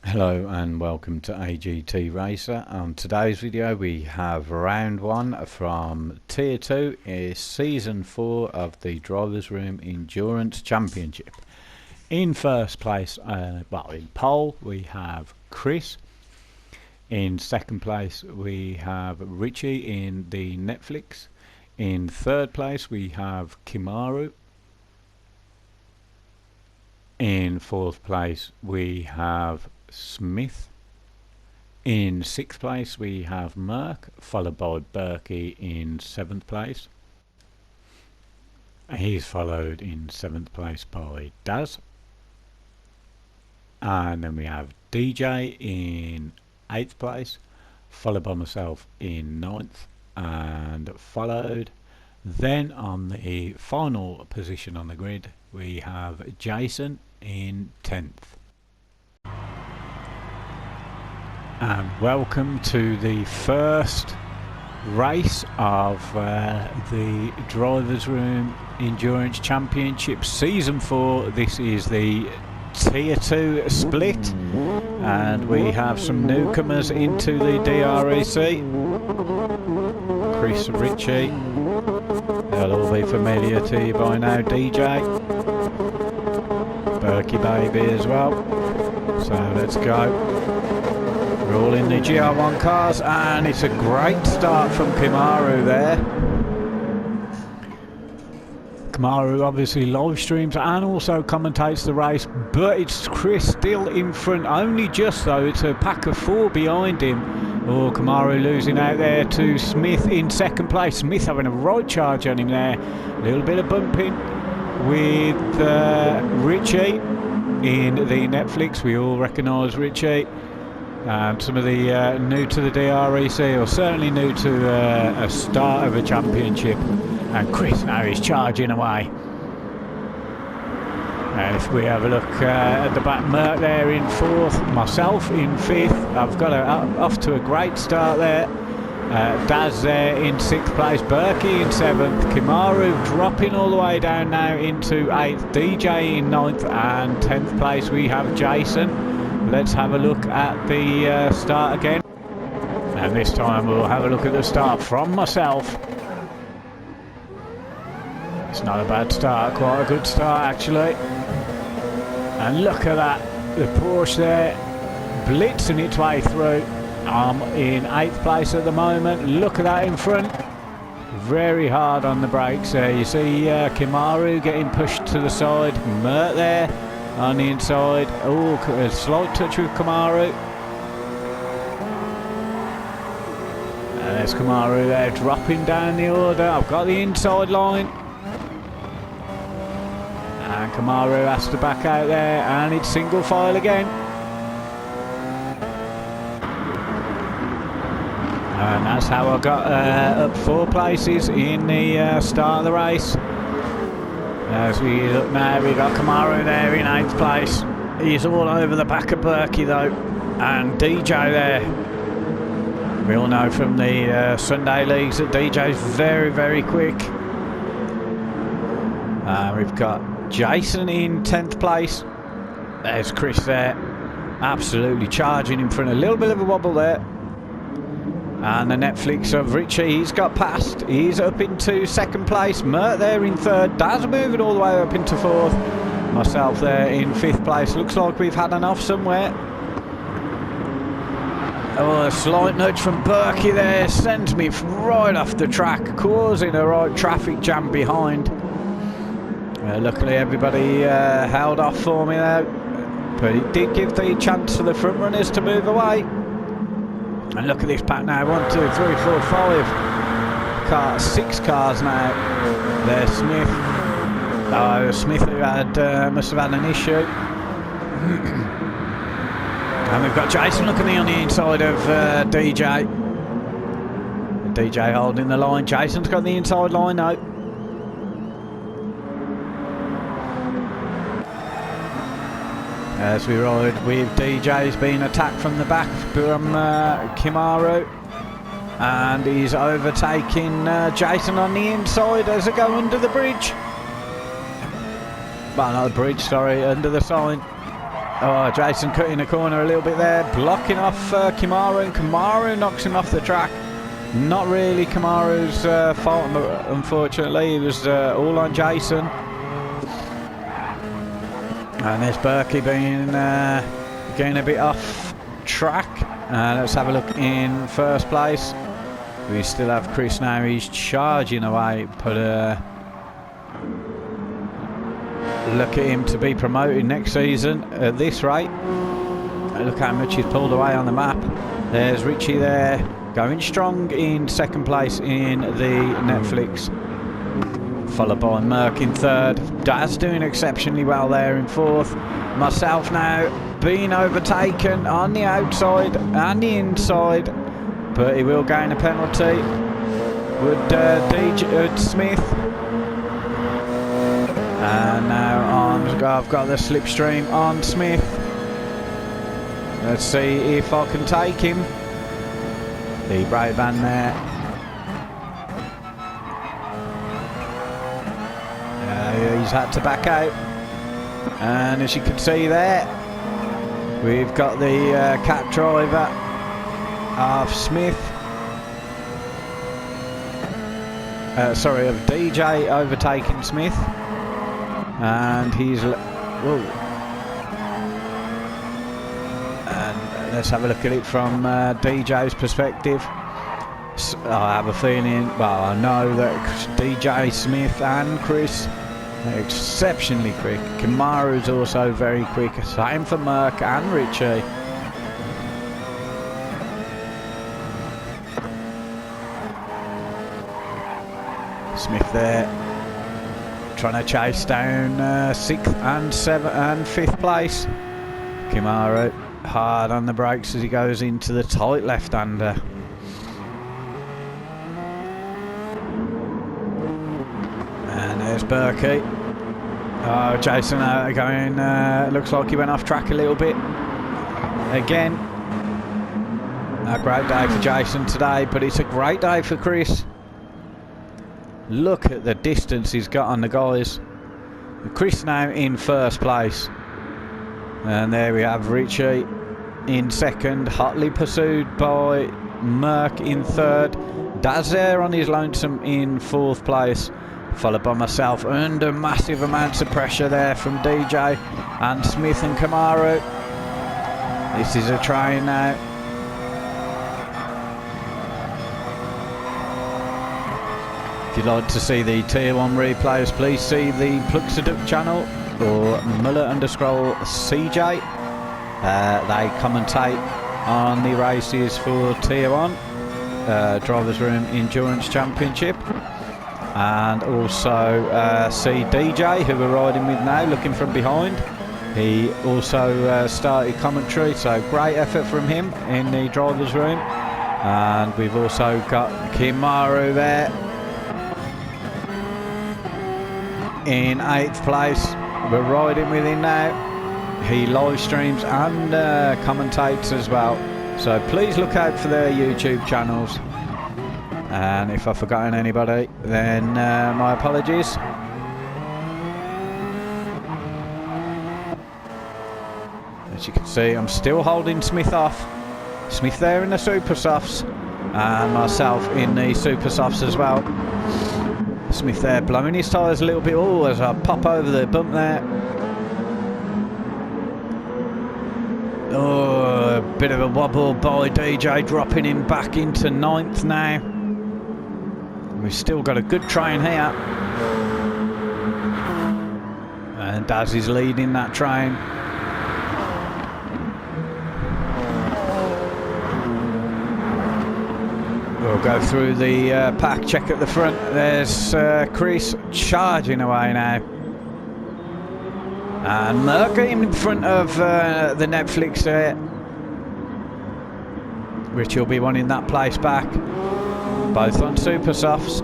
Hello and welcome to AGT Racer. On today's video we have round 1 from Tier 2 is Season 4 of the Drivers Room Endurance Championship. In first place, in pole we have Chris. In second place we have Richie in the Netflix. In third place we have Kimaru. In fourth place we have Smith. In sixth place we have Merck, followed by Berkey in 7th place. He's followed in 7th place by Daz. And then we have DJ in 8th place, followed by myself in 9th, and followed. Then on the final position on the grid we have Jason in 10th. And welcome to the first race of the Drivers Room Endurance Championship Season 4. This is the Tier 2 split, and we have some newcomers into the DREC. Chris, Richie, they'll all be familiar to you by now. DJ, Berkey baby as well. So let's go. We're all in the GR1 cars, and it's a great start from Kimaru there. Kimaru obviously live streams and also commentates the race, but it's Chris still in front, only just though. It's a pack of 4 behind him. Oh, Kimaru losing out there to Smith in 2nd place. Smith having a right charge on him there. A little bit of bumping with Richie in the Netflix. We all recognise Richie. Some of the new to the DREC, or certainly new to a start of a championship. And Chris now is charging away. And if we have a look at the back, Merck there in 4th, myself in 5th. I've got off to a great start there. Daz there in 6th place, Berkey in 7th, Kimaru dropping all the way down now into 8th, DJ in 9th, and 10th place we have Jason. Let's have a look at the start again, and this time we'll have a look at the start from myself. It's not a bad start, quite a good start actually. And look at that, the Porsche there blitzing its way through. I'm in 8th place at the moment. Look at that in front, very hard on the brakes there. You see Kimaru getting pushed to the side, Mert there on the inside. Oh, a slight touch with Kimaru. And there's Kimaru there dropping down the order. I've got the inside line. And Kimaru has to back out there, and it's single file again. And that's how I got up 4 places in the start of the race. As we look now, we've got Kimaru there in 8th place. He's all over the back of Berkey though, and DJ there. We all know from the Sunday leagues that DJ's very, very quick. We've got Jason in 10th place. There's Chris there, absolutely charging in front. A little bit of a wobble there. And the Netflix of Richie, he's got past. He's up into 2nd place. Mert there in 3rd. Daz moving all the way up into 4th. Myself there in 5th place. Looks like we've had enough somewhere. Oh, a slight nudge from Berkey there sends me right off the track, causing a right traffic jam behind. Luckily everybody held off for me there, but it did give the chance for the front runners to move away. And look at this pack now, 1, 2, 3, 4, 5 6 cars now. There's Smith. Oh, Smith who had must have had an issue. And we've got Jason looking on the inside of DJ. DJ holding the line. Jason's got the inside line now. As we ride with DJ's being attacked from the back from Kimaru, and he's overtaking Jason on the inside as they go under the bridge. Well, not the bridge, sorry, under the sign. Oh, Jason cutting the corner a little bit there, blocking off Kamaru, and Kamaru knocks him off the track. Not really Kamaru's fault, unfortunately. It was all on Jason. And there's Berkey being getting a bit off track. Let's have a look in first place. We still have Chris now. He's charging away, but look at him to be promoted next season at this rate. Look how much he's pulled away on the map. There's Richie there, going strong in second place in the Netflix, followed by Merck in third. Daz doing exceptionally well there in fourth. Myself now being overtaken on the outside and the inside, but he will gain a penalty. Would DJ Smith. And now I've got the slipstream on Smith. Let's see if I can take him. The brave van there. He's had to back out. And as you can see there, we've got the cat driver of Smith. Sorry, of DJ overtaking Smith. And he's whoa. And let's have a look at it from DJ's perspective. I have a feeling, well, I know that DJ Smith and Chris are exceptionally quick. Kamaru's also very quick. Same for Merck and Richie. Smith there, trying to chase down 6th and 7th and 5th place. Kamaru hard on the brakes as he goes into the tight left-hander. And there's Berkey. Oh, Jason going, looks like he went off track a little bit. Again, a great day for Jason today, but it's a great day for Chris. Look at the distance he's got on the guys. Chris now in first place. And there we have Richie in second, hotly pursued by Merck in third. Daz there on his lonesome in fourth place, followed by myself under massive amounts of pressure there from DJ and Smith and Kamaru. This is a train now. If you'd like to see the Tier 1 replays, please see the Pluxaduck channel or Muller_CJ. They commentate on the races for Tier 1 Drivers Room Endurance Championship. And also see DJ, who we're riding with now, looking from behind. He also started commentary, so great effort from him in the Drivers Room. And we've also got Kamaru there in 8th place. We're riding with him now. He live streams and commentates as well, so please look out for their YouTube channels. And if I've forgotten anybody, then my apologies. As you can see, I'm still holding Smith off. Smith there in the Super Softs and myself in the Super Softs as well. Smith there blowing his tyres a little bit. Oh, as I pop over the bump there. Oh, a bit of a wobble by DJ, dropping him back into 9th now. We've still got a good train here. And Daz is leading that train. We'll go through the pack, check at the front. There's Chris charging away now. And Merck in front of the Netflix there. Rich will be wanting that place back. Both on Super Softs.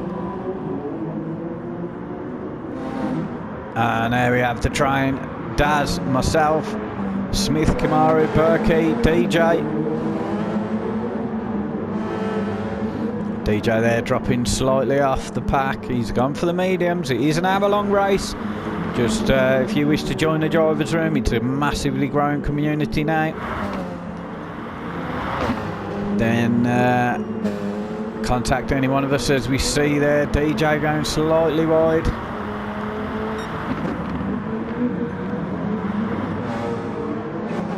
And there we have the train. Daz, myself, Smith, Kamaru, Berkey, DJ. DJ there dropping slightly off the pack. He's gone for the mediums. It is an hour-long race. Just if you wish to join the drivers room, it's a massively growing community now. Then contact any one of us. As we see there, DJ going slightly wide.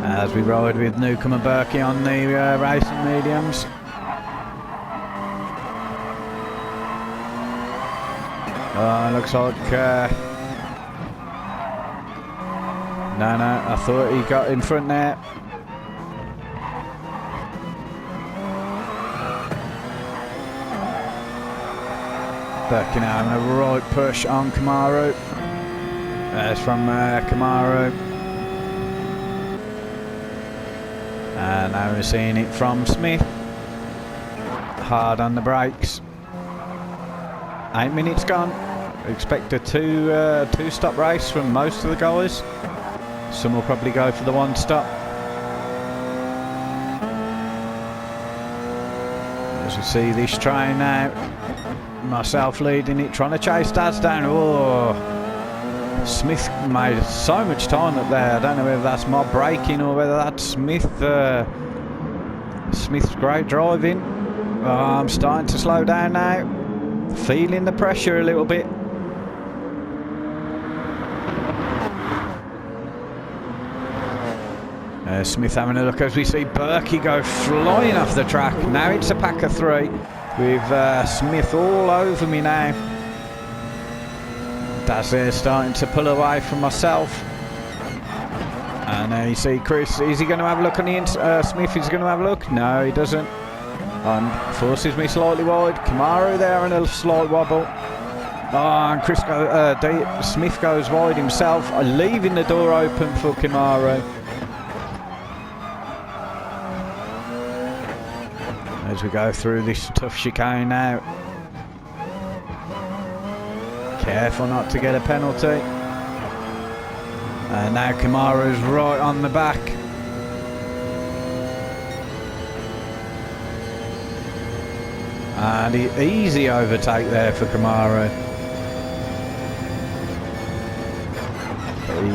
As we ride with Newcomb and Berkey on the racing mediums. Looks like no, I thought he got in front there. Berkey now having a right push on Kamaru. There's from Kamaru. And now we're seeing it from Smith. Hard on the brakes. 8 minutes gone. Expect a two-stop race from most of the guys. Some will probably go for the one stop. As we see this train now, myself leading it, trying to chase Daz down. Oh, Smith made so much time up there. I don't know whether that's my braking or whether that's Smith's great driving. Oh, I'm starting to slow down now. Feeling the pressure a little bit. Smith having a look as we see Berkey go flying off the track. Now it's a pack of 3 with Smith all over me now. Daz there starting to pull away from myself. And you see Chris, is he going to have a look on the Smith is going to have a look? No, he doesn't. Forces me slightly wide. Kamaru there in a slight wobble. Oh, and Smith goes wide himself, leaving the door open for Kamaru. As we go through this tough chicane now. Careful not to get a penalty. And now Kamaru's right on the back. And easy overtake there for Kamaru.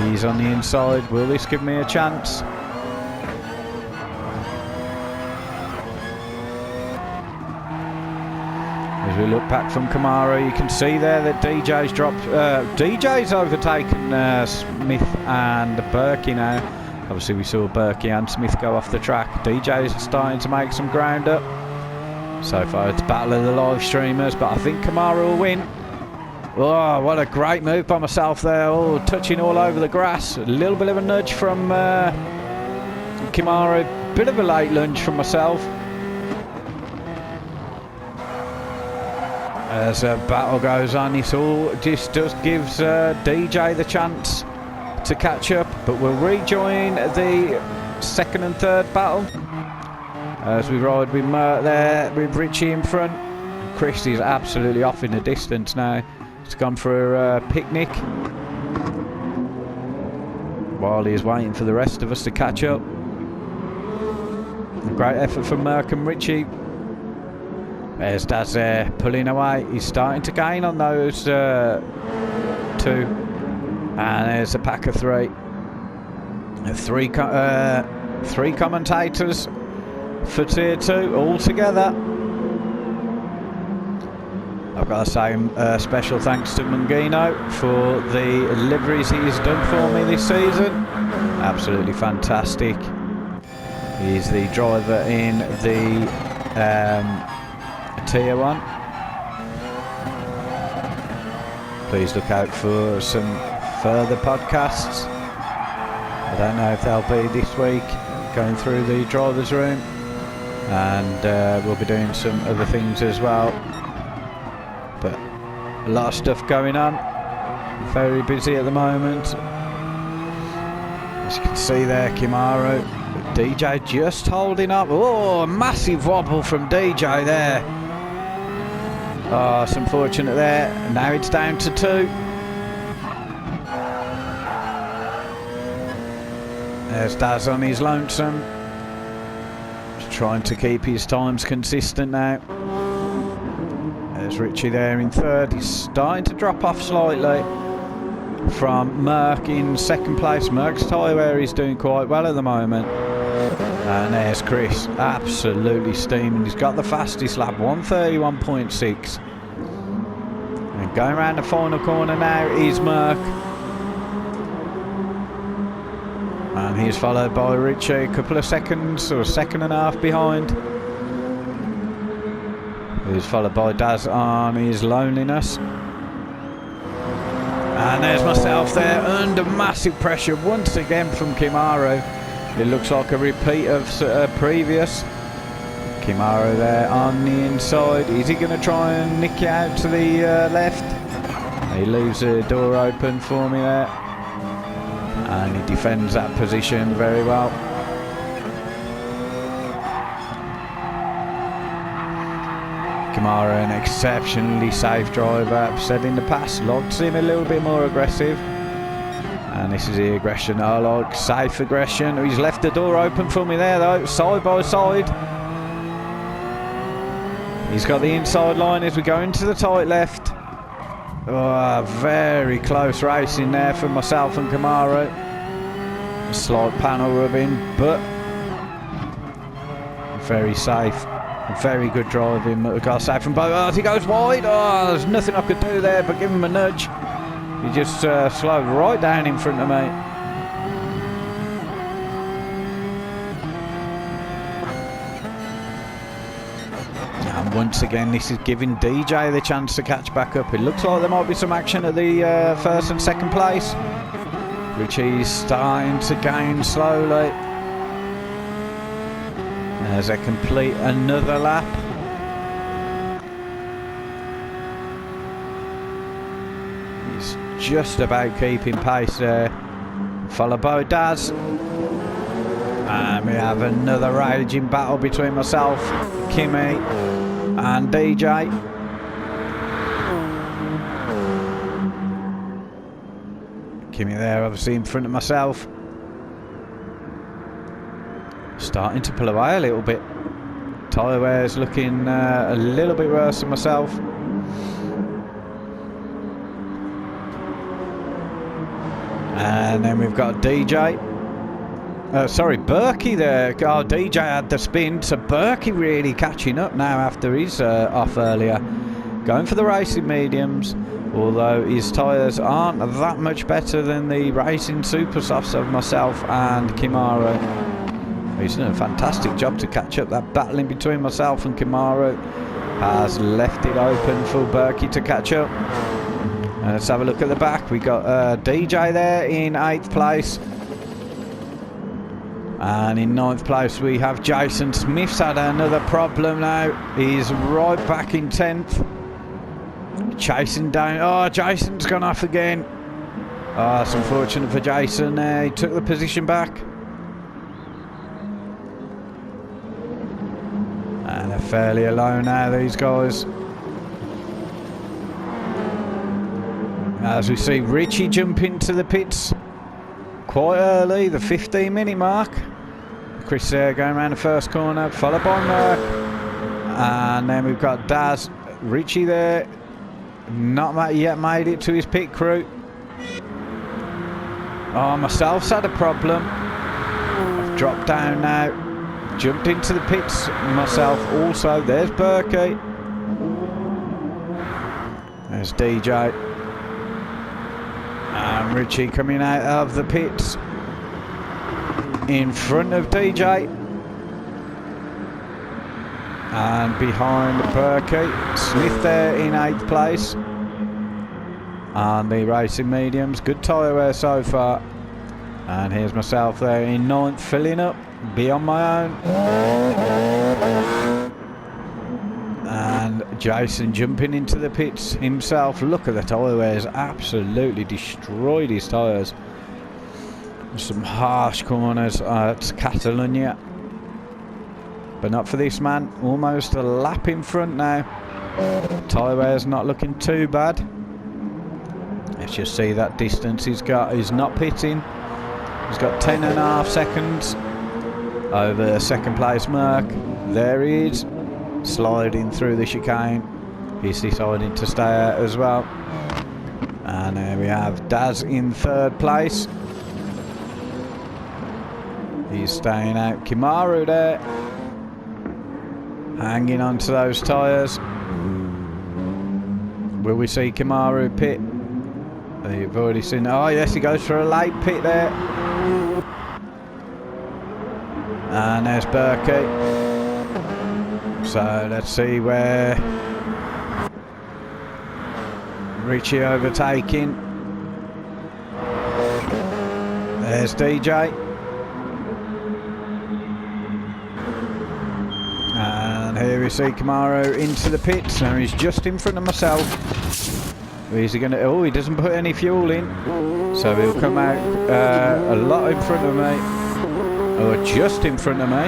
He's on the inside. Will this give me a chance? As we look back from Kamaru, you can see there that DJ's dropped. DJ's overtaken Smith and Berkey now. Obviously, we saw Berkey and Smith go off the track. DJ's starting to make some ground up. So far, it's battle of the live streamers, but I think Kamaru will win. Oh, what a great move by myself there. Oh, touching all over the grass. A little bit of a nudge from Kamaru. Bit of a late lunge from myself. As a battle goes on, it all just gives DJ the chance to catch up, but we'll rejoin the second and third battle as we ride with Mert there with Richie in front. Chris is absolutely off in the distance now. He's gone for a picnic while he's waiting for the rest of us to catch up. A great effort from Merck and Richie. There's Daz there pulling away. He's starting to gain on those 2. And there's a pack of 3. 3 commentators for Tier 2 all together. I've got to say special thanks to Mungino for the liveries he's done for me this season. Absolutely fantastic. He's the driver in the Tier 1. Please look out for some further podcasts. I don't know if they'll be this week, going through the driver's room, and we'll be doing some other things as well. But a lot of stuff going on. Very busy at the moment. As you can see there, Kamaru. DJ just holding up. Oh, massive wobble from DJ there. Oh, it's unfortunate there. Now it's down to 2. There's Daz on his lonesome. Just trying to keep his times consistent now. There's Richie there in 3rd. He's starting to drop off slightly. from Merck in second place. Merck's tyre wear is doing quite well at the moment. And there's Chris, absolutely steaming. He's got the fastest lap, 1:31.6. And going around the final corner now is Merck. And he's followed by Richie, a couple of seconds, or a second and a half behind. He's followed by Daz on his loneliness. And there's myself there under massive pressure once again from Kimaru. It looks like a repeat of previous. Kimaru there on the inside. Is he going to try and nick it out to the left? He leaves the door open for me there. And he defends that position very well. Kimaru, an exceptionally safe driver. I've said in the past, like to see him a little bit more aggressive. And this is the aggression I like, safe aggression. He's left the door open for me there though, side by side. He's got the inside line as we go into the tight left. Oh, very close racing there for myself and Kimaru. A slight panel rubbing, but very safe. Very good driving. Got safe from both. As he goes wide. Oh, there's nothing I could do there but give him a nudge. He just slowed right down in front of me. And once again, this is giving DJ the chance to catch back up. It looks like there might be some action at the first and second place, which he's starting to gain slowly. As they complete another lap. He's just about keeping pace there. Followed by Daz. And we have another raging battle between myself, Kimmy and DJ. Kimmy there obviously in front of myself. Starting to pull away a little bit. Tyre wear's looking a little bit worse than myself. And then we've got DJ. Sorry, Berkey there. Oh, DJ had the spin, so Berkey really catching up now after his off earlier. Going for the racing mediums, although his tyres aren't that much better than the racing super softs of myself and Kimaru. He's done a fantastic job to catch up. That battling between myself and Kimaru has left it open for Berkey to catch up. Let's have a look at the back. We got DJ there in 8th place. And in 9th place we have Jason Smith's had another problem now. He's right back in 10th. Chasing down. Oh, Jason's gone off again. Oh, that's unfortunate for Jason there. He took the position back. And they're fairly alone now, these guys. As we see Richie jump into the pits quite early, the 15-minute mark. Chris there going around the first corner, followed by Merck. And then we've got Daz, Richie there, not yet made it to his pit crew. Oh, myself's had a problem. I've dropped down now. Jumped into the pits myself also. There's Berkey. There's DJ. And Richie coming out of the pits in front of DJ. And behind Berkey. Smith there in 8th place. And the racing mediums. Good tyre wear so far. And here's myself there in 9th, filling up. Be on my own. And Jason jumping into the pits himself. Look at the tyre wears, absolutely destroyed his tyres. Some harsh corners at Catalonia, but not for this man. Almost a lap in front now. Tyre wear's not looking too bad. Let's just see that distance he's got. He's not pitting. He's got 10.5 seconds over second place Merck. There he is, sliding through the chicane. He's deciding to stay out as well. And there we have Daz in third place. He's staying out. Kamaru there, hanging on to those tyres. Will we see Kamaru pit? You've already seen. Oh yes, he goes for a late pit there. And there's Berkey. So let's see where Richie overtaking. There's DJ. And here we see Kamaru into the pits. Now he's just in front of myself. Is he going to... Oh, he doesn't put any fuel in. So he'll come out a lot in front of me. Or just in front of me.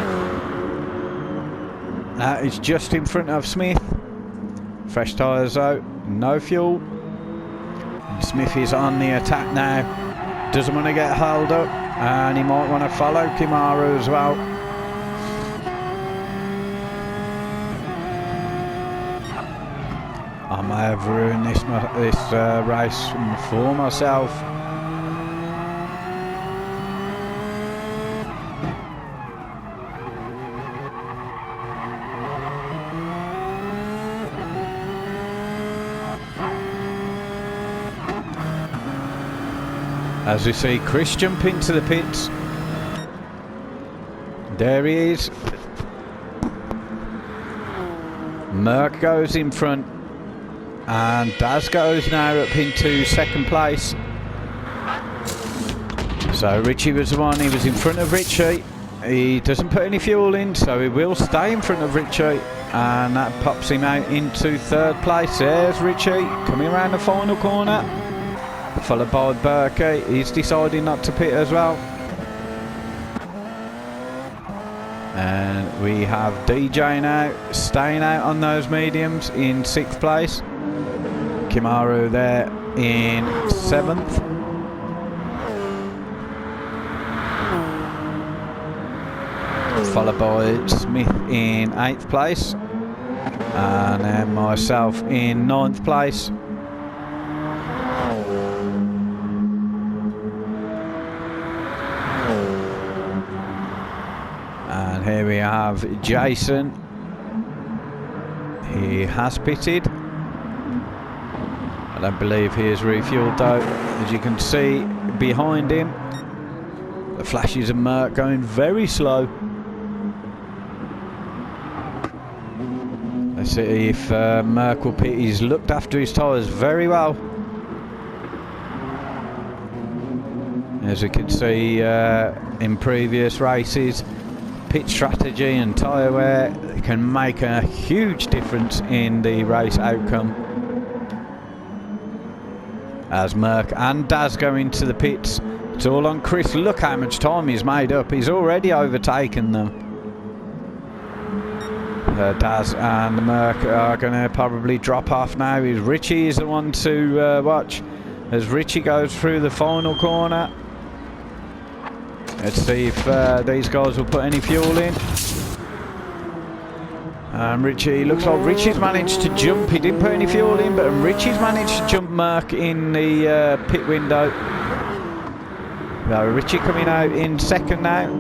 That is just in front of Smith. Fresh tyres out. No fuel. And Smith is on the attack now. Doesn't want to get held up. And he might want to follow Kamaru as well. I may have ruined this race for myself. As we see Chris jump into the pits. There he is. Merck goes in front. And Daz goes now up into second place. So Richie was the one, he was in front of Richie. He doesn't put any fuel in, so he will stay in front of Richie. And that pops him out into third place. There's Richie coming around the final corner. Followed by Berkey. He's deciding not to pit as well. And we have DJ now staying out on those mediums in sixth place. Kamaru there in seventh. Followed by Smith in eighth place. And then myself in ninth place. And here we have Jason. He has pitted. I don't believe he is refueled though. As you can see behind him, the flashes of Merck going very slow. Let's see if Merck will pit. He's looked after his tyres very well. As we can see in previous races, pit strategy and tyre wear can make a huge difference in the race outcome. As Merck and Daz go into the pits, it's all on Chris. Look how much time he's made up. He's already overtaken them. Daz and Merck are going to probably drop off now. Richie is the one to watch as Richie goes through the final corner. Let's see if these guys will put any fuel in. Richie, looks like Richie's managed to jump. He didn't put any fuel in, but Richie's managed to jump Merck in the pit window. So Richie coming out in second now.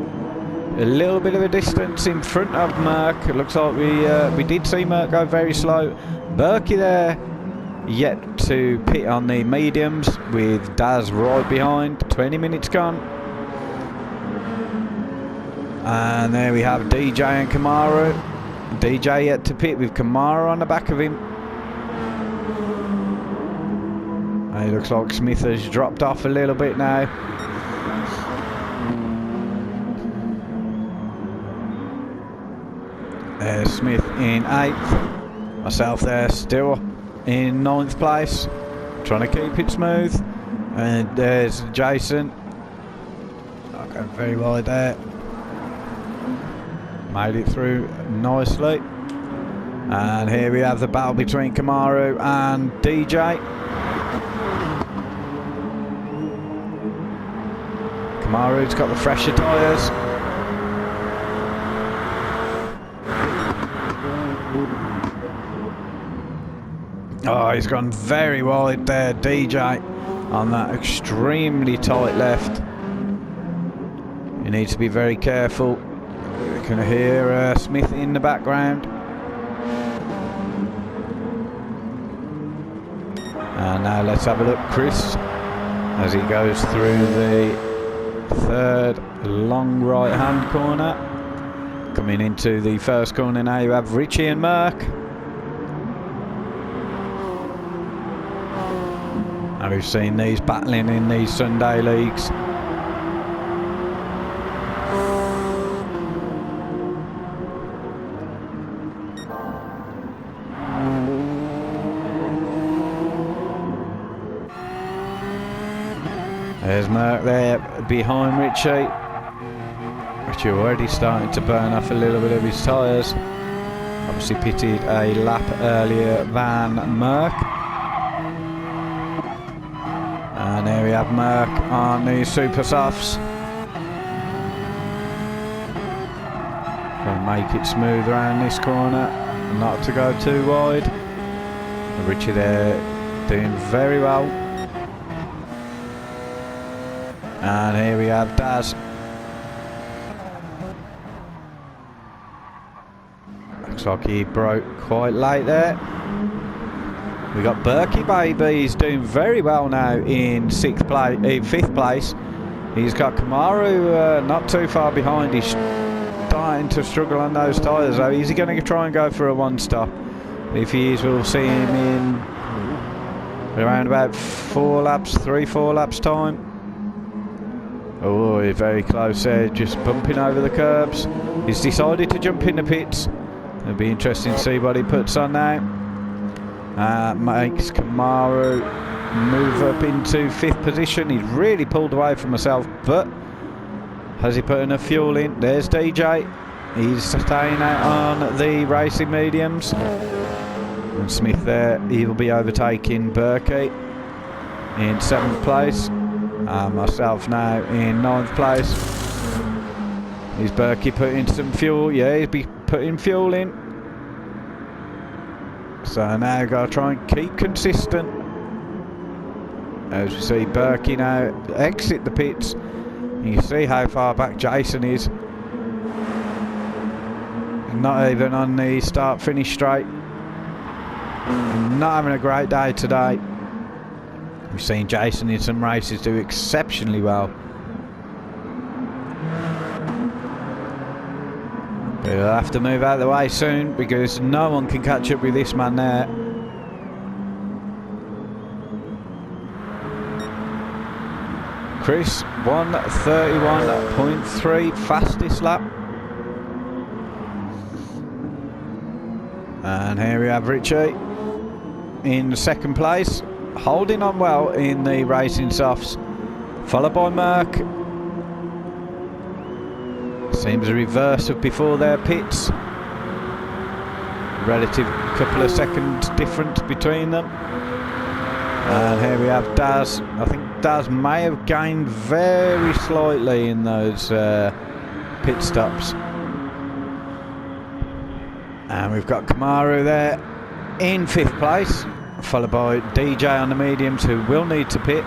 A little bit of a distance in front of Merck. It looks like we did see Merck go very slow. Berkey there, yet to pit on the mediums with Daz right behind. 20 minutes gone. And there we have DJ and Kamaru. DJ yet to pit with Kamaru on the back of him. And it looks like Smith has dropped off a little bit now. There's Smith in 8th. Myself there still in 9th place. Trying to keep it smooth. And there's Jason. Not going very wide there. Made it through nicely. And here we have the battle between Kamaru and DJ. Kamaru's got the fresher tyres. Oh, he's gone very wide there, DJ. on that extremely tight left. You need to be very careful. You can hear Smith in the background. And now let's have a look, Chris, as he goes through the third long right hand corner. Coming into the first corner now, you have Richie and Merck. And we've seen these battling in these Sunday leagues. There's Merck there behind Richie. Richie already starting to burn off a little bit of his tyres. Obviously pitted a lap earlier than Merck. And here we have Merck on the super softs. Going to make it smooth around this corner, not to go too wide. And Richie there doing very well. And here we have Daz. Looks like he broke quite late there. We got Berkey baby, he's doing very well now in fifth place. He's got Kamaru not too far behind. He's starting to struggle on those tyres though. Is he going to try and go for a one stop? If he is, we'll see him in around about 4 laps time. Oh, he's very close there, just bumping over the curbs. He's decided to jump in the pits. It'll be interesting to see what he puts on now. Makes Kamaru move up into 5th position. He's really pulled away from himself, but has he put enough fuel in? There's DJ. He's staying out on the racing mediums. And Smith there, he'll be overtaking Berkey in 7th place. Myself now in 9th place. Is Berkey putting some fuel? Yeah, he's be putting fuel in. So now got to try and keep consistent. As we see Berkey now exit the pits. You can see how far back Jason is. Not even on the start-finish straight. Not having a great day today. We've seen Jason in some races do exceptionally well. But he'll have to move out of the way soon because no one can catch up with this man there. Chris, 1:31.3, fastest lap. And here we have Richie in 2nd place. Holding on well in the racing softs, followed by Merck. Seems a reverse of before their pits. Relative couple of seconds difference between them. And here we have Daz. I think Daz may have gained very slightly in those pit stops. And we've got Kamaru there in 5th place, followed by DJ on the mediums, who will need to pit.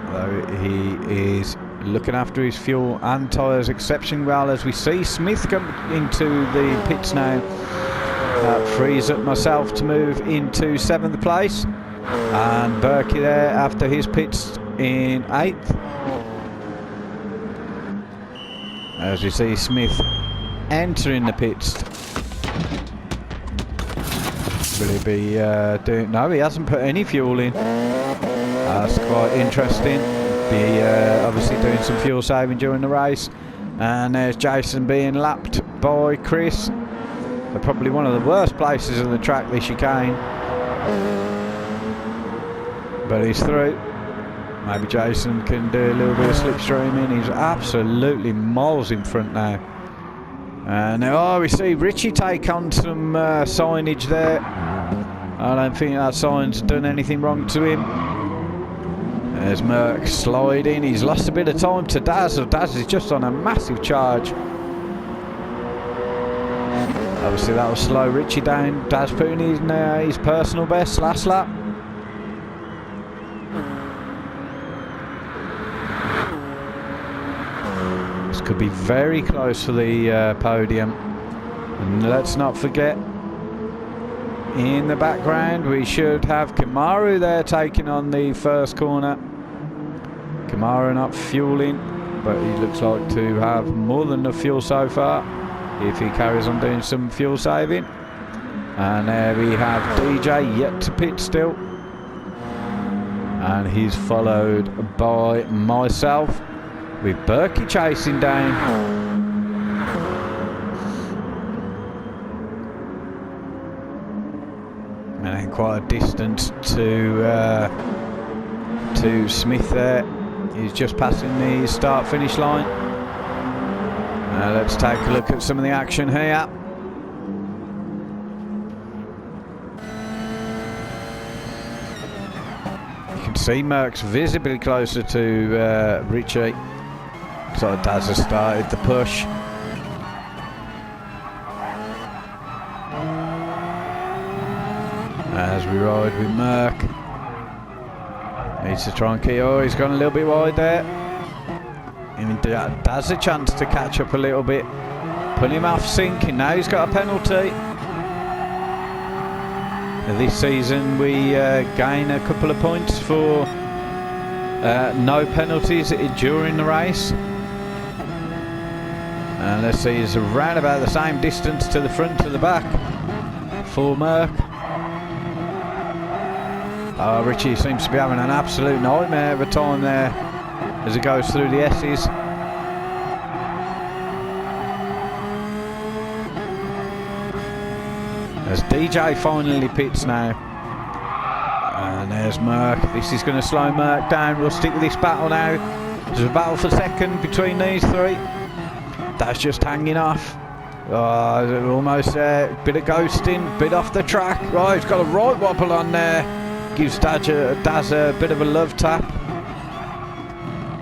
Although he is looking after his fuel and tyres exceptionally well, as we see Smith come into the pits now. That frees up myself to move into 7th place. And Berkey there after his pits in 8th. As we see Smith entering the pits. Will he be doing... No, he hasn't put any fuel in. That's quite interesting. Be obviously doing some fuel saving during the race. And there's Jason being lapped by Chris. They're probably one of the worst places on the track, this chicane. But he's through. Maybe Jason can do a little bit of slipstreaming. He's absolutely miles in front now. And now we see Richie take on some signage there. I don't think that sign's done anything wrong to him. There's Merck sliding. He's lost a bit of time to Daz. So Daz is just on a massive charge. Obviously that will slow Richie down. Daz putting in his personal best last lap. could be very close for the podium. And let's not forget, in the background we should have Kamaru there taking on the first corner. Kamaru not fueling, but he looks like to have more than enough fuel so far if he carries on doing some fuel saving. And there we have DJ yet to pit still, and he's followed by myself with Berkey chasing down. And quite a distance to Smith there. He's just passing the start-finish line. Let's take a look at some of the action here. You can see Merckx visibly closer to Richie. So Daz has started the push. As we ride with Merck. Needs to try and keep. Oh, he's gone a little bit wide there. Even Daz a chance to catch up a little bit. Put him off sinking. Now he's got a penalty. This season we gain a couple of points for no penalties during the race. And let's see, he's around about the same distance to the front to the back for Merck. Richie seems to be having an absolute nightmare of a time there as he goes through the S's. As DJ finally pits now. And there's Merck. This is going to slow Merck down. We'll stick with this battle now. There's a battle for second between these three. That's just hanging off. Almost there. Bit of ghosting, bit off the track. Right, he's got a right wobble on there. Gives Daz a bit of a love tap.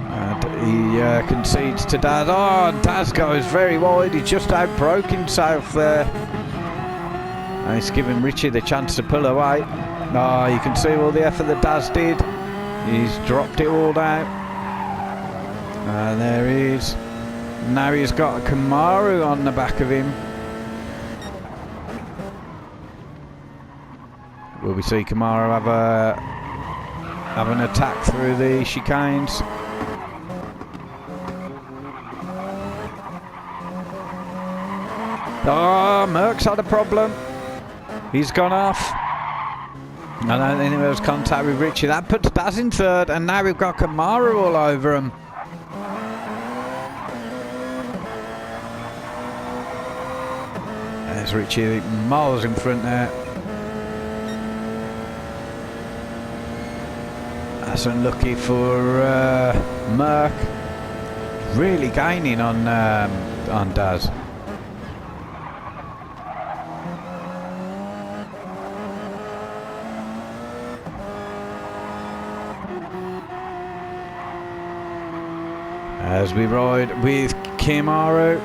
And he concedes to Daz. Oh, and Daz goes very wide. He just outbroke himself there. And it's giving Richie the chance to pull away. Oh, you can see all the effort that Daz did. He's dropped it all down. And there he is. Now he's got a Kamaru on the back of him. Will we see Kamaru have an attack through the chicanes? Oh, Merckx had a problem. He's gone off. I don't think there was contact with Richie. That puts Daz in third, and now we've got Kamaru all over him. There's Richie miles in front there. That's unlucky for Merck. Really gaining on Daz. As we ride with Kamaru.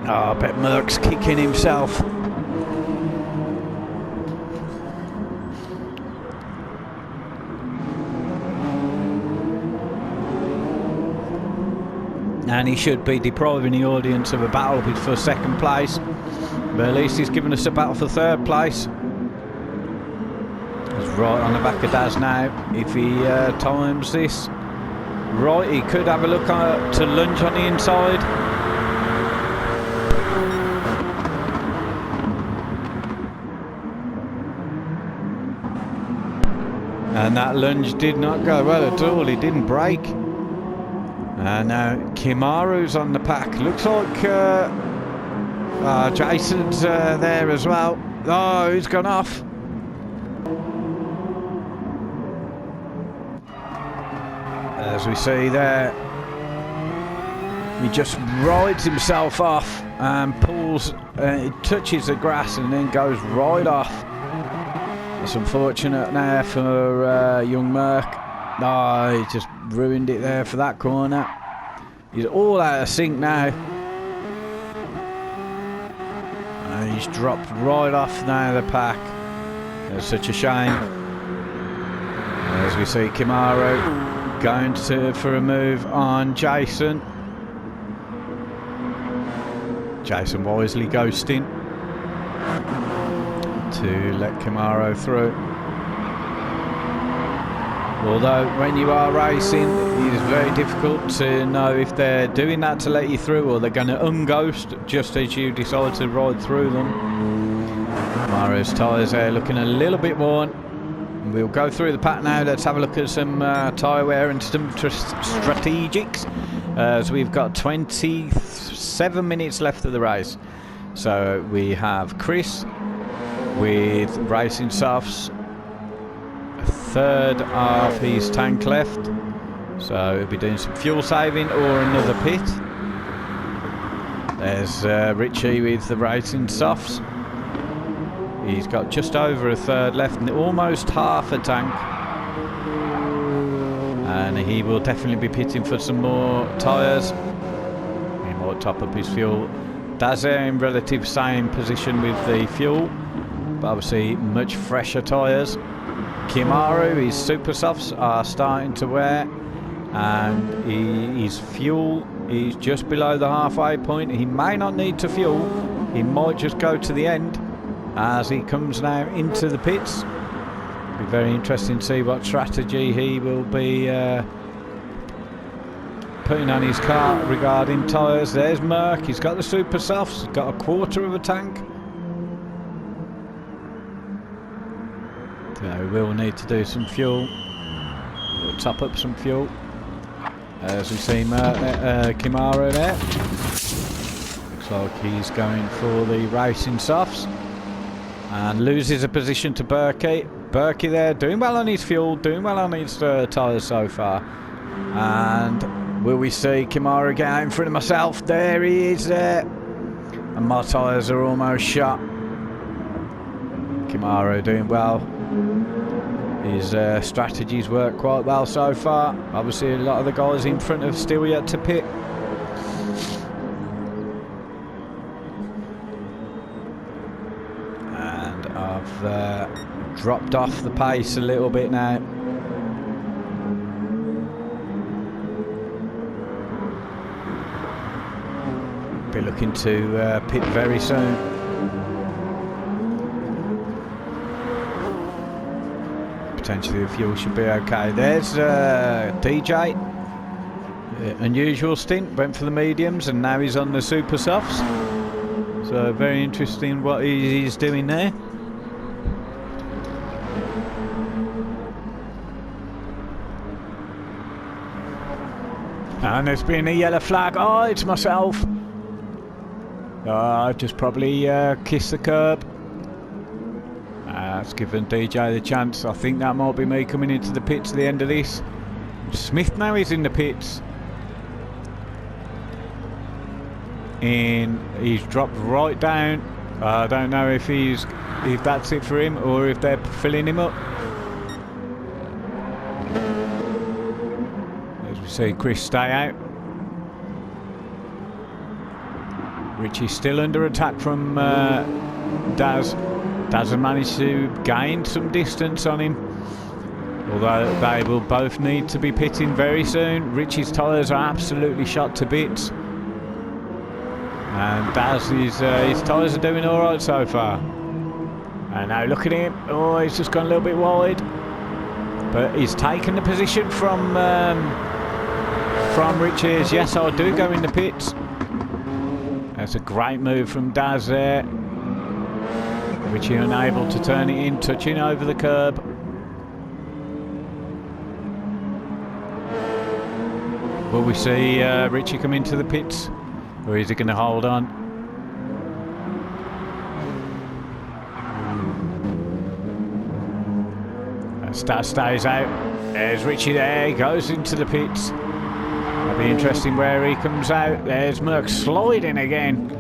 Oh, I bet Merck's kicking himself. And he should be depriving the audience of a battle for second place. But at least he's given us a battle for third place. He's right on the back of Daz now. If he times this right, he could have a look to lunge on the inside. And that lunge did not go well at all. He didn't break. And now Kamaru's on the pack. Looks like Jason's there as well. Oh, he's gone off. As we see there, he just rides himself off and pulls, it touches the grass and then goes right off. It's unfortunate now for young Merck. Oh, he just ruined it there for that corner. He's all out of sync now. And he's dropped right off now the pack. It's such a shame. As we see Kimaro going for a move on Jason. Jason wisely ghosting to let Kimaro through. Although when you are racing, it is very difficult to know if they're doing that to let you through or they're going to unghost just as you decide to ride through them. Kimaro's tyres there looking a little bit worn. We'll go through the pack now. Let's have a look at some tyre wear and some strategics. As we've got 27 minutes left of the race. So we have Chris with racing softs, a third of his tank left. So he'll be doing some fuel saving or another pit. There's Richie with the racing softs. He's got just over a third left and almost half a tank. And he will definitely be pitting for some more tyres. He might top up his fuel. Dazer in relative same position with the fuel, but obviously much fresher tyres. Kimaru, his super softs are starting to wear, and his fuel is just below the halfway point. He may not need to fuel. He might just go to the end as he comes now into the pits. Be very interesting to see what strategy he will be putting on his car regarding tyres. There's Merck, he's got the super softs, he's got a quarter of a tank. So we will need to do some fuel. We'll top up some fuel. As we see Kimaro there. Looks like he's going for the racing softs. And loses a position to Berkey. Berkey there, doing well on his fuel, doing well on his tyres so far. And will we see Kimaro get out in front of myself? There he is there. And my tyres are almost shot. Kimaro doing well. His strategies work quite well so far. Obviously a lot of the guys in front have still yet to pit. And I've dropped off the pace a little bit now. Be looking to pit very soon. Potentially the fuel should be okay. There's DJ. Unusual stint, went for the mediums and now he's on the super softs. So very interesting what he's doing there. And there's been a yellow flag. Oh, it's myself. I've just probably kissed the curb. That's given DJ the chance. I think that might be me coming into the pits at the end of this. Smith now is in the pits. And he's dropped right down. I don't know if that's it for him or if they're filling him up. As we see Chris stay out. Richie's still under attack from Daz. Daz has managed to gain some distance on him. Although they will both need to be pitting very soon. Richie's tyres are absolutely shot to bits. And Daz, his tyres are doing alright so far. And now look at him. Oh, he's just gone a little bit wide. But he's taken the position from Richie's. Yes, I do go in the pits. That's a great move from Daz there. Richie unable to turn it in, touching over the curb. Will we see Richie come into the pits? Or is he going to hold on? As Daz stays out. There's Richie there, he goes into the pits. It'll be interesting where he comes out. There's Merck sliding again.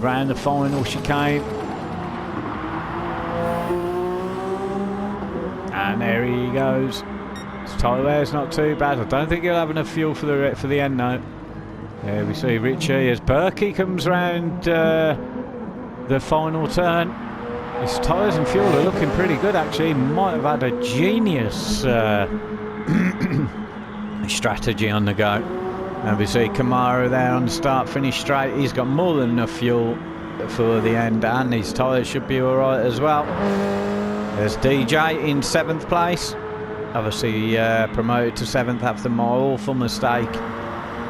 Around the final chicane. And there he goes. His tyre wear's not too bad. I don't think he'll have enough fuel for the end now. There we see Richie as Berkey comes round the final turn. His tyres and fuel are looking pretty good actually. He might have had a genius strategy on the go. And we see Camaro there on the start-finish straight. He's got more than enough fuel for the end, and his tyres should be alright as well. There's DJ in 7th place. Obviously promoted to 7th after my awful mistake.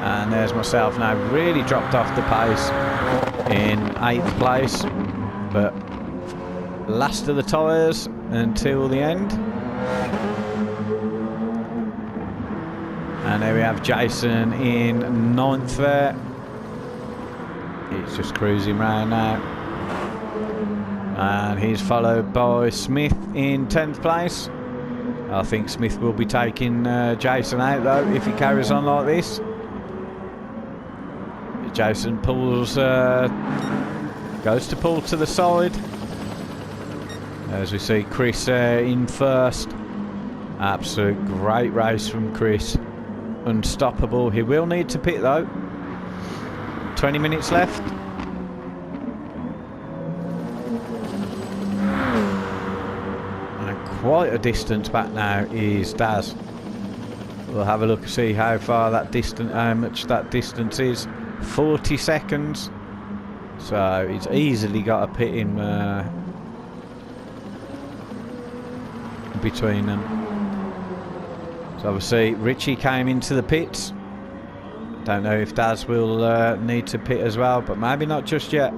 And there's myself now, really dropped off the pace in 8th place. But last of the tyres until the end. And there we have Jason in 9th there. He's just cruising round now. And he's followed by Smith in 10th place. I think Smith will be taking Jason out though if he carries on like this. Jason pulls, goes to pull to the side. As we see Chris in 1st. Absolute great race from Chris. Unstoppable. He will need to pit though. 20 minutes left. And quite a distance back now is Daz. We'll have a look and see how far that distance, how much that distance is. 40 seconds. So he's easily got a pit in between them. So obviously Richie came into the pits. Don't know if Daz will need to pit as well, but maybe not just yet.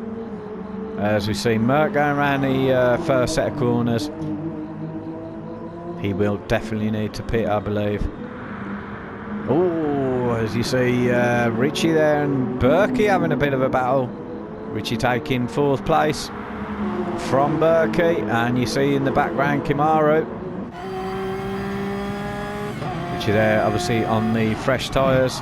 As we see Merck going around the first set of corners. He will definitely need to pit, I believe. Oh, as you see Richie there and Berkey having a bit of a battle. Richie taking 4th place from Berkey, and you see in the background Camaro. Richie there obviously on the fresh tyres.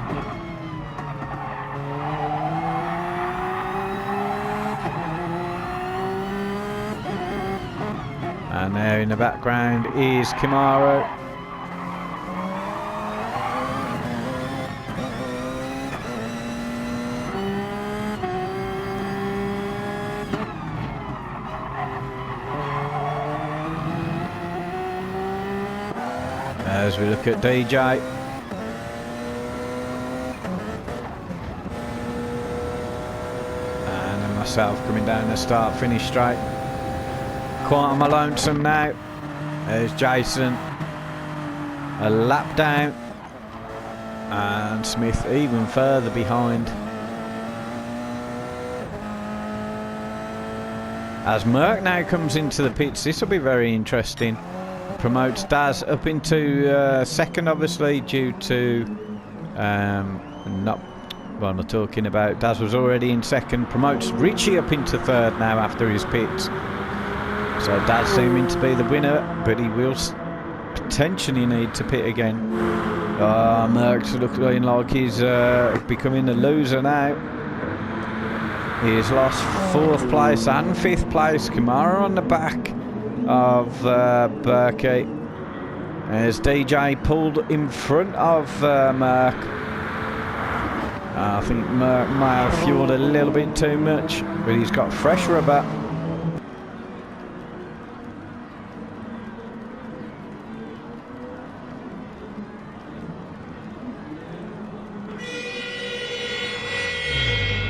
And there in the background is Camaro. As we look at DJ. And then myself coming down the start-finish straight. Quite on my lonesome now. There's Jason. A lap down. And Smith even further behind. As Merck now comes into the pits, this will be very interesting. Promotes Daz up into 2nd, obviously, due to not what am I talking about? Daz was already in 2nd. Promotes Richie up into 3rd now after his pits. So Daz seeming to be the winner, but he will potentially need to pit again. Merck's looking like he's becoming the loser now. He's lost 4th place and 5th place. Camaro on the back of Berkey. As DJ pulled in front of Merck. I think Merck may have fueled a little bit too much, but he's got fresh rubber.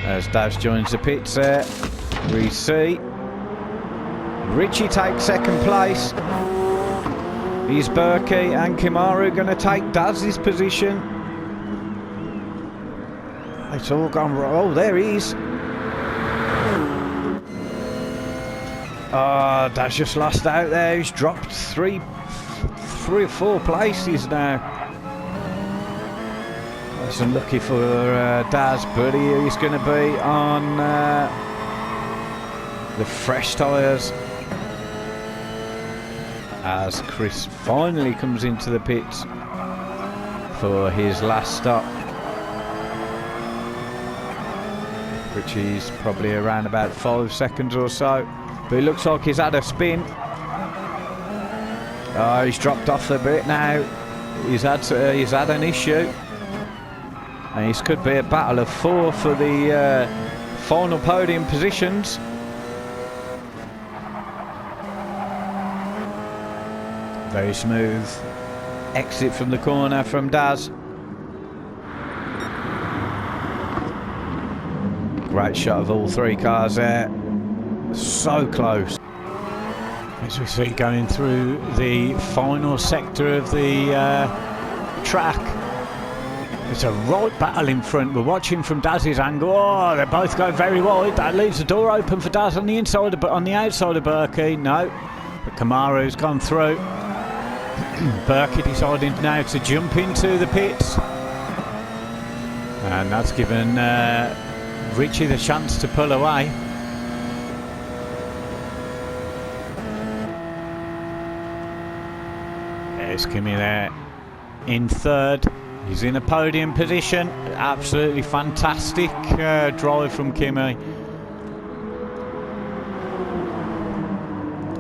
As Daz joins the pits there, we see Richie takes 2nd place. Is Berkey and Camaro going to take Daz's position? It's all gone wrong. Oh, there he is. Daz just lost out there. He's dropped three or four places now. That's unlucky for Daz, but he's going to be on the fresh tyres. As Chris finally comes into the pits for his last stop. Richie's probably around about 5 seconds or so, but it looks like he's had a spin. He's dropped off a bit now. He's had an issue, and this could be a battle of 4 for the final podium positions. Very smooth exit from the corner from Daz. Great shot of all three cars there. So close. As we see going through the final sector of the track. It's a right battle in front. We're watching from Daz's angle. Oh, they both go very wide. That leaves the door open for Daz on the inside, but on the outside of Berkey, no. But Kamaru's gone through. Berkey deciding now to jump into the pits, and that's given Richie the chance to pull away. There's Kimi there in third. He's in a podium position. Absolutely fantastic drive from Kimi.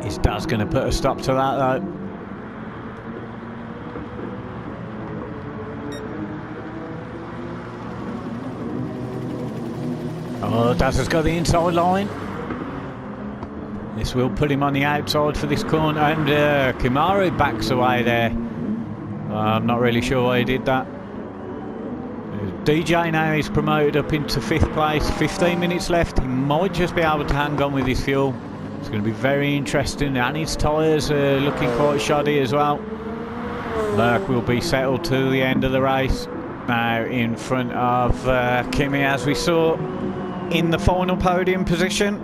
Is Daz going to put a stop to that though? Oh, Daz has got the inside line. This will put him on the outside for this corner, and Kamaru backs away there. I'm not really sure why he did that. DJ now is promoted up into 5th place. 15 minutes left. He might just be able to hang on with his fuel. It's going to be very interesting, and his tyres are looking quite shoddy as well. Merck will be settled to the end of the race. Now in front of Kimi, as we saw in the final podium position.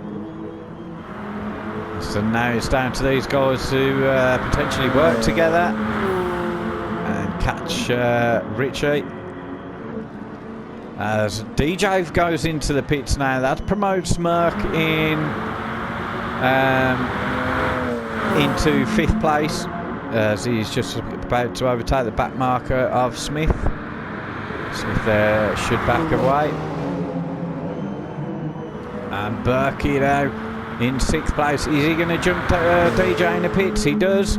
So now it's down to these guys to potentially work together and catch Richie. As DJ goes into the pits now, that promotes Merck into 5th place, as he's just about to overtake the back marker of Smith. Smith should back away. And Berkey now in 6th place. Is he going to jump DJ in the pits? He does.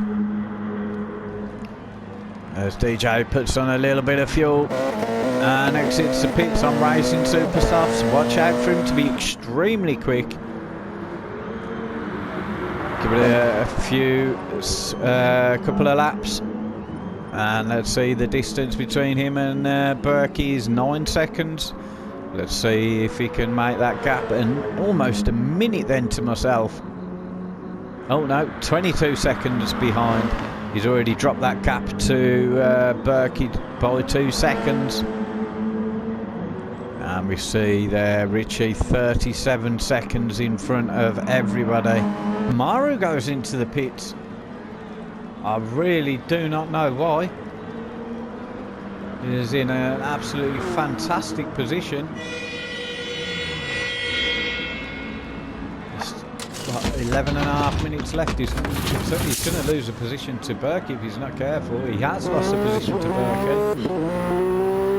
As DJ puts on a little bit of fuel and exits the pits on Racing Super Softs. Watch out for him to be extremely quick. Give it a couple of laps, and let's see, the distance between him and Berkey is 9 seconds. Let's see if he can make that gap, and almost a minute then to myself. Oh no, 22 seconds behind. He's already dropped that gap to Berkey by 2 seconds. And we see there Richie 37 seconds in front of everybody. Maru goes into the pits. I really do not know why. He is in an absolutely fantastic position. It's got 11.5 minutes left. He's going to lose a position to Berkey if he's not careful. He has lost a position to Berkey.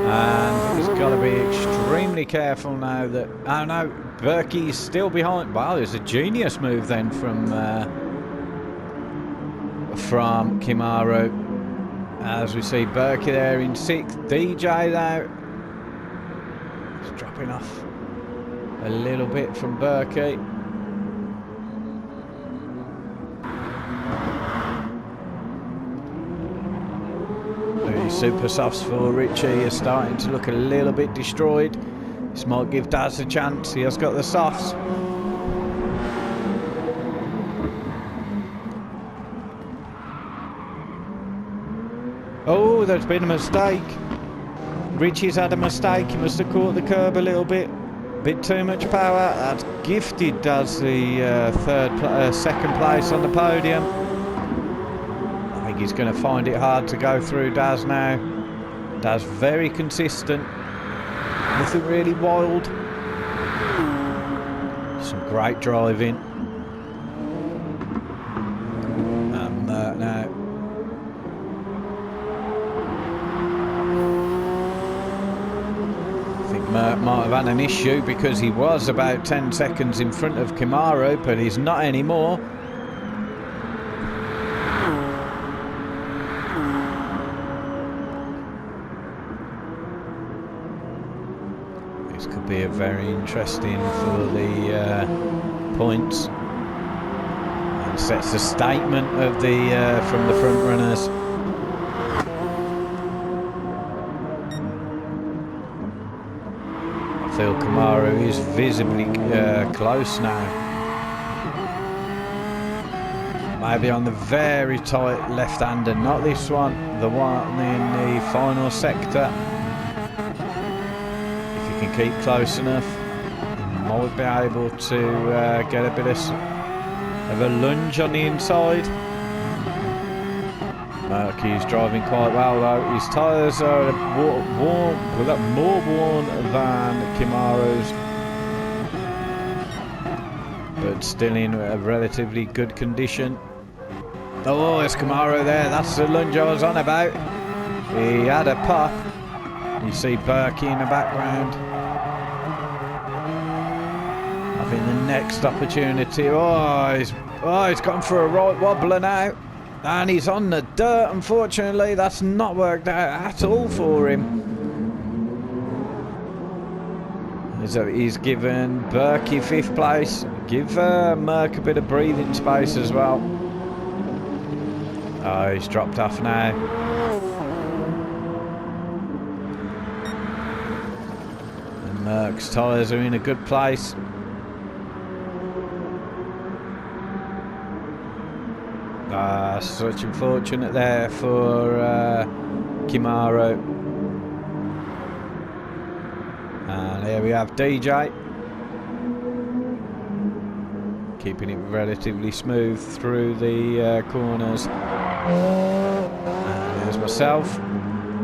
And he's got to be extremely careful now that... Oh no, Berkey is still behind. Wow, it's a genius move then from Kamaru. As we see Berkey there in 6th. DJ now. He's dropping off a little bit from Berkey. The super softs for Richie are starting to look a little bit destroyed. This might give Daz a chance. He has got the softs. Oh, there's been a mistake. Richie's had a mistake. He must have caught the curb a little bit. Bit too much power. That's gifted Daz the second place on the podium. I think he's going to find it hard to go through Daz now. Daz very consistent. Nothing really wild. Some great driving. And now. Merck might have had an issue because he was about 10 seconds in front of Kamaru, but he's not anymore. This could be a very interesting for the points. And sets a statement of the from the front runners. I feel Kamaru is visibly close now. Maybe on the very tight left-hander, not this one, the one in the final sector. If you can keep close enough, you might be able to get a bit of a lunge on the inside. Murky's driving quite well though. His tyres are more worn than Kimaru's, but still in a relatively good condition. Oh, there's Kamaru there. That's the lunge I was on about. He had a puff. You see Berkey in the background. I think the next opportunity. Oh, he's gone for a right wobbler now. And he's on the dirt, unfortunately. That's not worked out at all for him. So he's given Berkey 5th place. Give Merck a bit of breathing space as well. Oh, he's dropped off now. And Merck's tyres are in a good place. Such unfortunate there for Kimaru. And here we have DJ. Keeping it relatively smooth through the corners. And there's myself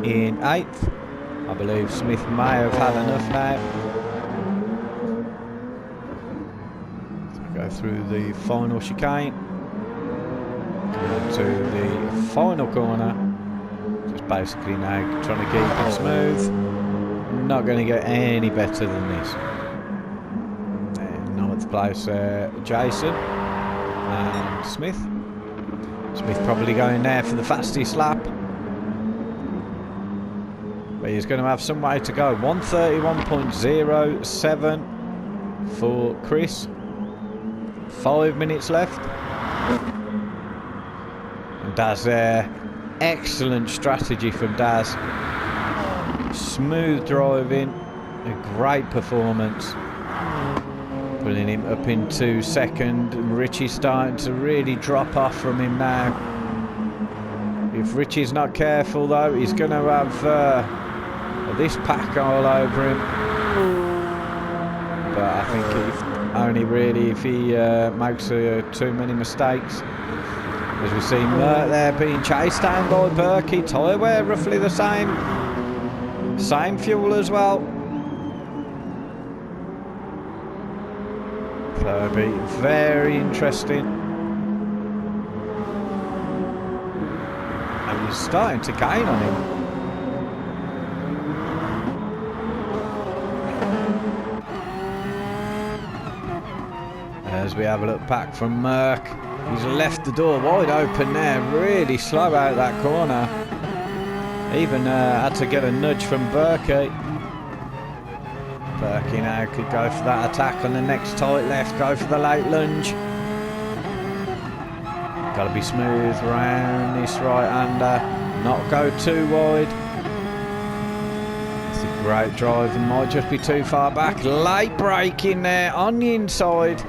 in 8th. I believe Smith may have had enough now. So go through the final chicane. To the final corner. Just basically now trying to keep it smooth. Not going to get any better than this. 9th place, Jason and Smith. Smith probably going there for the fastest lap. But he's going to have some way to go. 1:31.07 for Chris. 5 minutes left. And Daz there. Excellent strategy from Daz. Smooth driving. A great performance. Pulling him up into 2nd. And Richie's starting to really drop off from him now. If Richie's not careful though, he's going to have this pack all over him. But I think only really if he makes too many mistakes. As we see Mert there being chased down by Berkey. Tyre wear roughly the same. Same fuel as well. So it'll be very interesting. And he's starting to gain on him. As we have a look back from Merck. He's left the door wide open there. Really slow out that corner. Even had to get a nudge from Berkey. Berkey now could go for that attack on the next tight left. Go for the late lunge. Got to be smooth around this right-hander. Not go too wide. It's a great drive and might just be too far back. Late brake in there on the inside.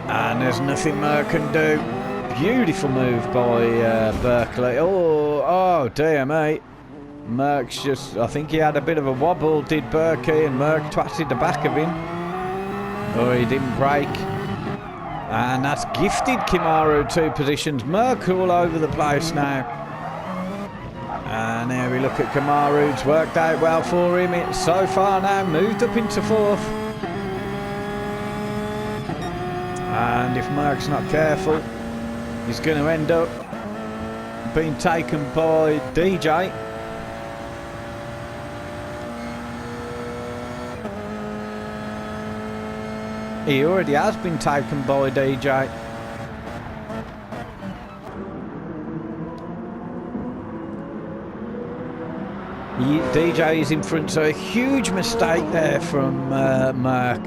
And there's nothing Merck can do. Beautiful move by Berkeley. Oh dear mate. Merck's just, I think he had a bit of a wobble, did Berkey, and Merck twatted the back of him. Oh, he didn't brake. And that's gifted Kimaru 2 positions. Merck all over the place now. And there we look at Kimaru. It's worked out well for him. It's so far now moved up into 4th. And if Merck's not careful, he's going to end up being taken by DJ. He already has been taken by DJ. DJ is in front, so a huge mistake there from Merck.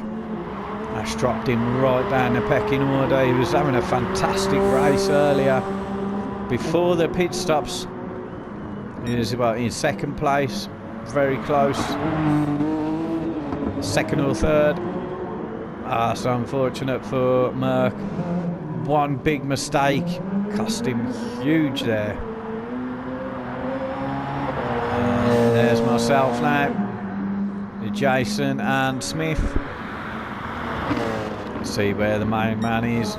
That's dropped him right down the pecking order. He was having a fantastic race earlier. Before the pit stops, he was about in second place, very close. Second or third. So unfortunate for Merck. One big mistake cost him huge there. And there's myself now, Jason and Smith. See where the main man is.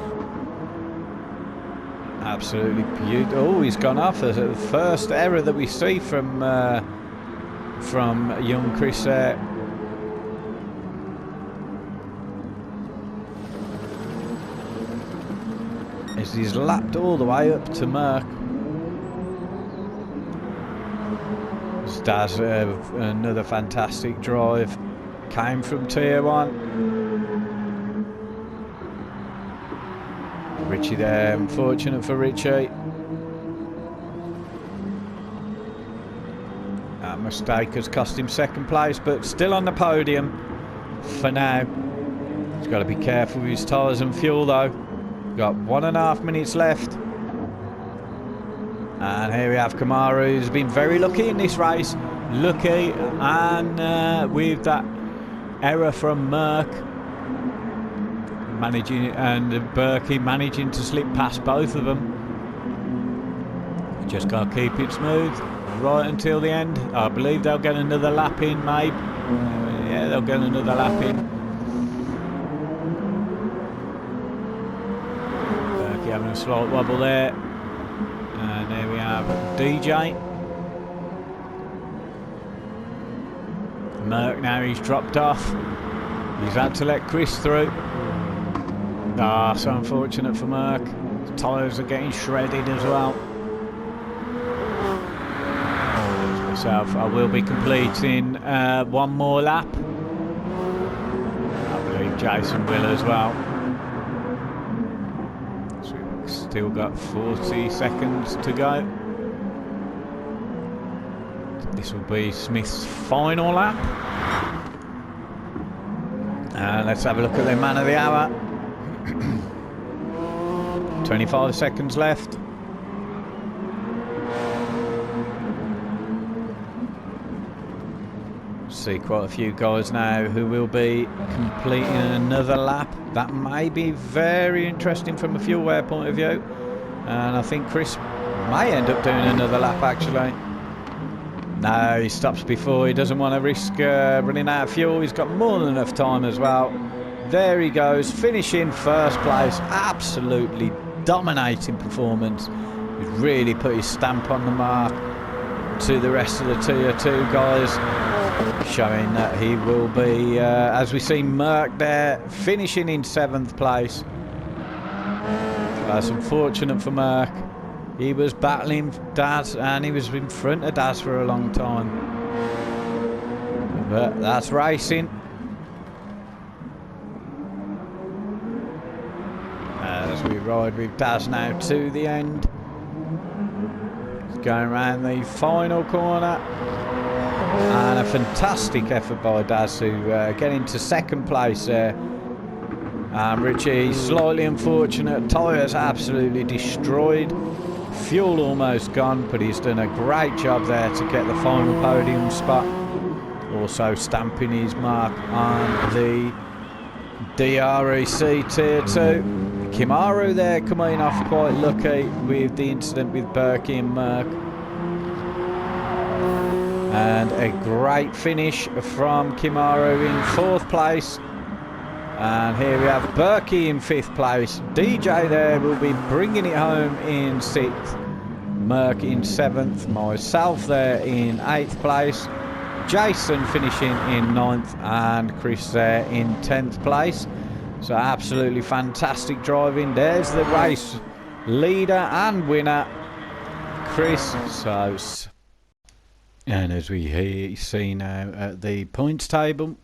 Absolutely beautiful. Oh, he's gone off. That's the first error that we see from young Chris there. As he's lapped all the way up to Merck. Does another fantastic drive. Came from tier 1. Richie there, unfortunate for Richie. That mistake has cost him second place, but still on the podium for now. He's got to be careful with his tyres and fuel though. Got 1.5 minutes left. And here we have Kamaru, who's been very lucky in this race. Lucky, and with that error from Merck, managing, and Berkey managing to slip past both of them. Just got to keep it smooth right until the end. I believe they'll get another lap in, maybe. Yeah, they'll get another lap in. Berkey having a slight wobble there. And there we have DJ. Merck now, he's dropped off. He's had to let Chris through. So unfortunate for Merck. The tyres are getting shredded as well. Myself, I will be completing one more lap. I believe Jason will as well. So we've still got 40 seconds to go. This will be Smith's final lap. Let's have a look at the man of the hour. 25 seconds left. See quite a few guys now who will be completing another lap. That may be very interesting from a fuel wear point of view. And I think Chris may end up doing another lap actually. No, he stops before. He doesn't want to risk running out of fuel. He's got more than enough time as well. There he goes, finishing first place. Absolutely dominating performance. He's really put his stamp on the mark to the rest of the tier 2 guys, showing that he will be, as we see Merck there, finishing in 7th place. That's unfortunate for Merck. He was battling Daz, and he was in front of Daz for a long time. But that's racing. As we ride with Daz now to the end. He's going around the final corner. And a fantastic effort by Daz to get into 2nd place there. Richie, slightly unfortunate. Tyres absolutely destroyed. Fuel almost gone, but he's done a great job there to get the final podium spot. Also stamping his mark on the DREC tier 2. Kamaru there coming off quite lucky with the incident with Berkey and Merck. And a great finish from Kamaru in 4th place. And here we have Berkey in 5th place. DJ there will be bringing it home in 6th. Merck in 7th. Myself there in 8th place. Jason finishing in 9th. And Chris there in 10th place. So absolutely fantastic driving. There's the race leader and winner, Chris. And as we see now at the points table,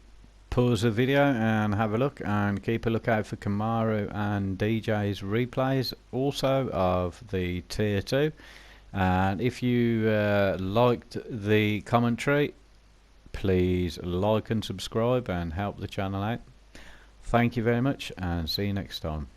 pause the video and have a look, and keep a lookout for Kamaru and DJ's replays also of the tier 2. And if you liked the commentary, please like and subscribe and help the channel out. Thank you very much and see you next time.